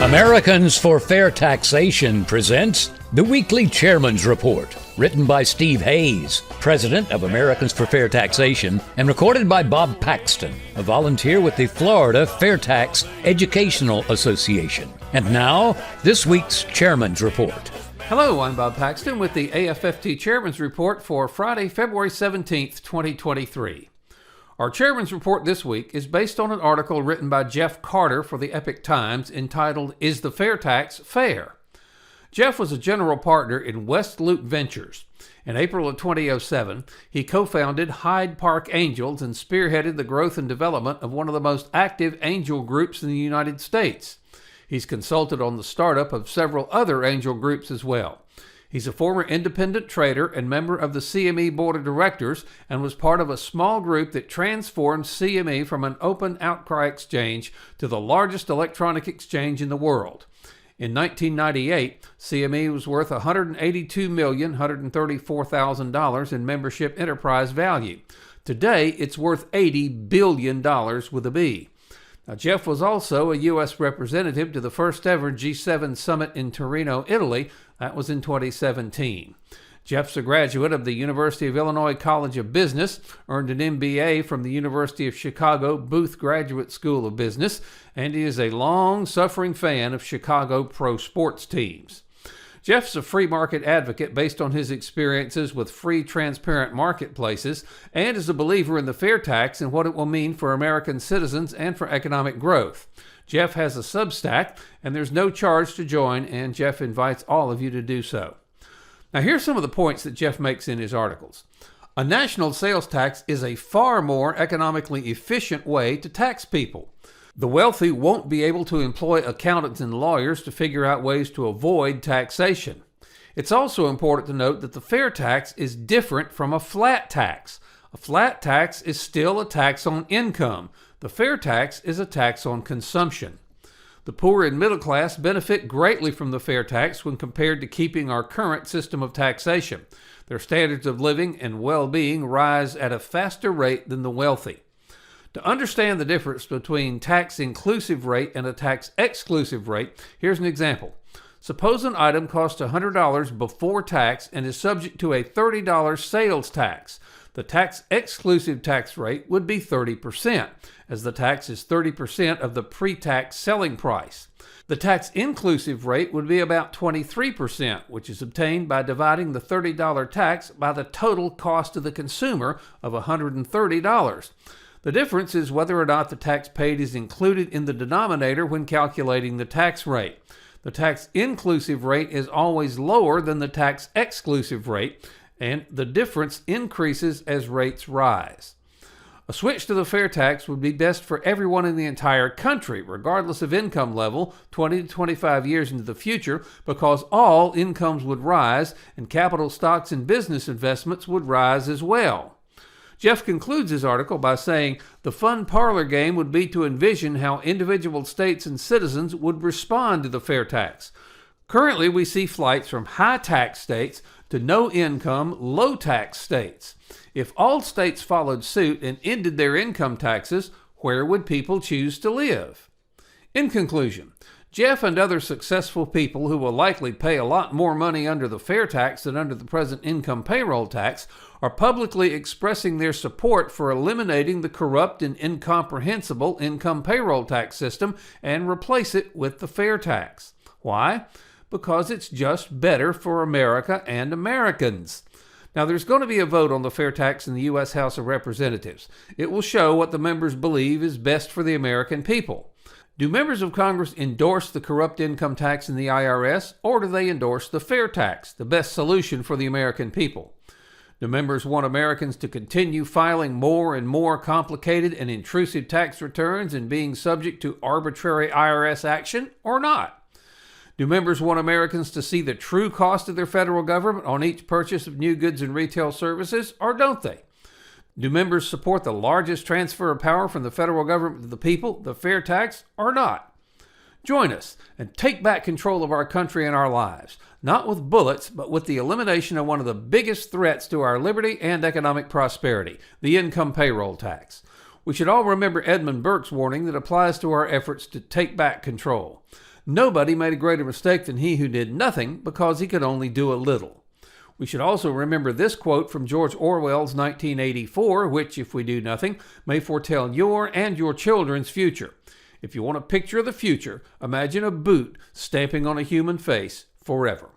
Americans for Fair Taxation presents the Weekly Chairman's Report, written by Steve Hayes, president of Americans for Fair Taxation, and recorded by Bob Paxton, a volunteer with the Florida FAIRtax Educational Association. And now, this week's Chairman's Report. Hello, I'm Bob Paxton with the AFFT Chairman's Report for Friday, February 17th, 2023. Our Chairman's Report this week is based on an article written by Jeff Carter for the Epic Times entitled, Is the FAIRtax Fair? Jeff was a general partner in West Loop Ventures. In April of 2007, he co-founded Hyde Park Angels and spearheaded the growth and development of one of the most active angel groups in the United States. He's consulted on the startup of several other angel groups as well. He's a former independent trader and member of the CME Board of Directors and was part of a small group that transformed CME from an open outcry exchange to the largest electronic exchange in the world. In 1998, CME was worth $182,134,000 in membership enterprise value. Today, it's worth $80 billion with a B. Now, Jeff was also a U.S. representative to the first ever G7 summit in Torino, Italy. That was in 2017. Jeff's a graduate of the University of Illinois College of Business, earned an MBA from the University of Chicago Booth Graduate School of Business, and he is a long-suffering fan of Chicago pro sports teams. Jeff's a free market advocate based on his experiences with free, transparent marketplaces and is a believer in the fair tax and what it will mean for American citizens and for economic growth. Jeff has a Substack, and there's no charge to join, and Jeff invites all of you to do so. Now, here's some of the points that Jeff makes in his articles. A national sales tax is a far more economically efficient way to tax people. The wealthy won't be able to employ accountants and lawyers to figure out ways to avoid taxation. It's also important to note that the fair tax is different from a flat tax. A flat tax is still a tax on income. The fair tax is a tax on consumption. The poor and middle class benefit greatly from the fair tax when compared to keeping our current system of taxation. Their standards of living and well-being rise at a faster rate than the wealthy. To understand the difference between tax-inclusive rate and a tax-exclusive rate, here's an example. Suppose an item costs $100 before tax and is subject to a $30 sales tax. The tax-exclusive tax rate would be 30%, as the tax is 30% of the pre-tax selling price. The tax-inclusive rate would be about 23%, which is obtained by dividing the $30 tax by the total cost to the consumer of $130. The difference is whether or not the tax paid is included in the denominator when calculating the tax rate. The tax-inclusive rate is always lower than the tax-exclusive rate, and the difference increases as rates rise. A switch to the fair tax would be best for everyone in the entire country, regardless of income level, 20 to 25 years into the future, because all incomes would rise and capital stocks and business investments would rise as well. Jeff concludes his article by saying, the fun parlor game would be to envision how individual states and citizens would respond to the fair tax. Currently, we see flights from high-tax states to no-income, low-tax states. If all states followed suit and ended their income taxes, where would people choose to live? In conclusion, Jeff and other successful people who will likely pay a lot more money under the fair tax than under the present income payroll tax are publicly expressing their support for eliminating the corrupt and incomprehensible income payroll tax system and replace it with the fair tax. Why? Because it's just better for America and Americans. Now, there's going to be a vote on the fair tax in the U.S. House of Representatives. It will show what the members believe is best for the American people. Do members of Congress endorse the corrupt income tax in the IRS, or do they endorse the fair tax, the best solution for the American people? Do members want Americans to continue filing more and more complicated and intrusive tax returns and being subject to arbitrary IRS action, or not? Do members want Americans to see the true cost of their federal government on each purchase of new goods and retail services, or don't they? Do members support the largest transfer of power from the federal government to the people, the fair tax, or not? Join us and take back control of our country and our lives, not with bullets, but with the elimination of one of the biggest threats to our liberty and economic prosperity, the income payroll tax. We should all remember Edmund Burke's warning that applies to our efforts to take back control. Nobody made a greater mistake than he who did nothing because he could only do a little. We should also remember this quote from George Orwell's 1984, which, if we do nothing, may foretell your and your children's future. If you want a picture of the future, imagine a boot stamping on a human face forever.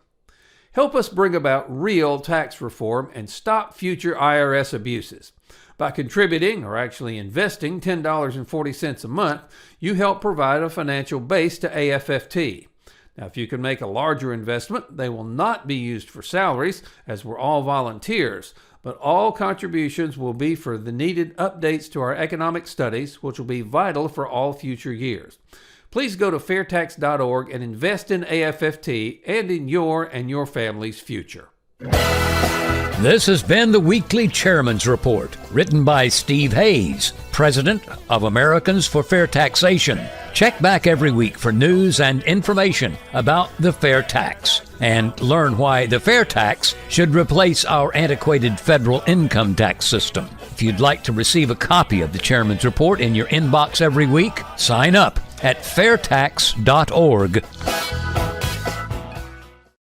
Help us bring about real tax reform and stop future IRS abuses. By contributing, or actually investing, $10.40 a month, you help provide a financial base to AFFT. Now, if you can make a larger investment, they will not be used for salaries, as we're all volunteers, but all contributions will be for the needed updates to our economic studies, which will be vital for all future years. Please go to fairtax.org and invest in AFFT and in your and your family's future. This has been the Weekly Chairman's Report, written by Steve Hayes, President of Americans for Fair Taxation. Check back every week for news and information about the fair tax, and learn why the fair tax should replace our antiquated federal income tax system. If you'd like to receive a copy of the Chairman's Report in your inbox every week, sign up at fairtax.org.